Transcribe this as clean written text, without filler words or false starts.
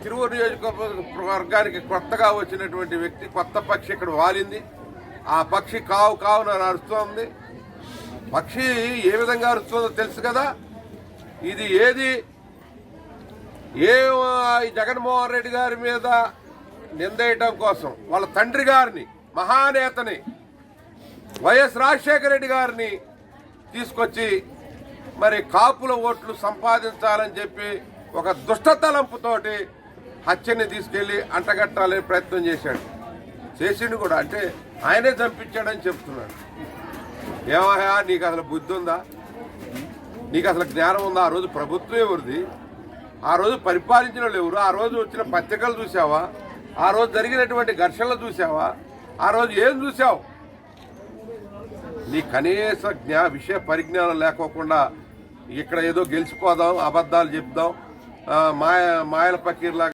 తిరువూరు నియోజకవర్గానికి కొత్తగా వచ్చినటువంటి వ్యక్తి, కొత్త పక్షి ఇక్కడ వాలింది. ఆ పక్షి కావు కావున అరుస్తోంది. పక్షి ఏ విధంగా అరుస్తుందో తెలుసు కదా. ఇది ఏది ఈ జగన్మోహన్ రెడ్డి గారి మీద నిందేయటం కోసం వాళ్ళ తండ్రి గారిని, మహానేతని వైఎస్ రాజశేఖర రెడ్డి గారిని తీసుకొచ్చి మరి కాపుల ఓట్లు సంపాదించాలని చెప్పి ఒక దుష్టతలంపుతోటి హత్యని తీసుకెళ్లి అంటగట్టాలని ప్రయత్నం చేసిండు కూడా. అంటే ఆయనే చంపించాడని చెప్తున్నాడు. ఏమయ్యా, నీకు అసలు బుద్ధి ఉందా? నీకు అసలు జ్ఞానం ఉందా? ఆ రోజు ప్రభుత్వం ఎవరిది? ఆ రోజు పరిపాలించిన వాళ్ళు ఎవరు? ఆ రోజు వచ్చిన పత్రికలు చూసావా? ఆ రోజు జరిగినటువంటి ఘర్షణలు చూసావా? ఆ రోజు ఏం చూసావు? నీ కనీస విషయ పరిజ్ఞానం లేకోకుండా ఇక్కడ ఏదో గెలిచిపోదాం, అబద్ధాలు చెప్దాం, మాయల పకీర్లాగా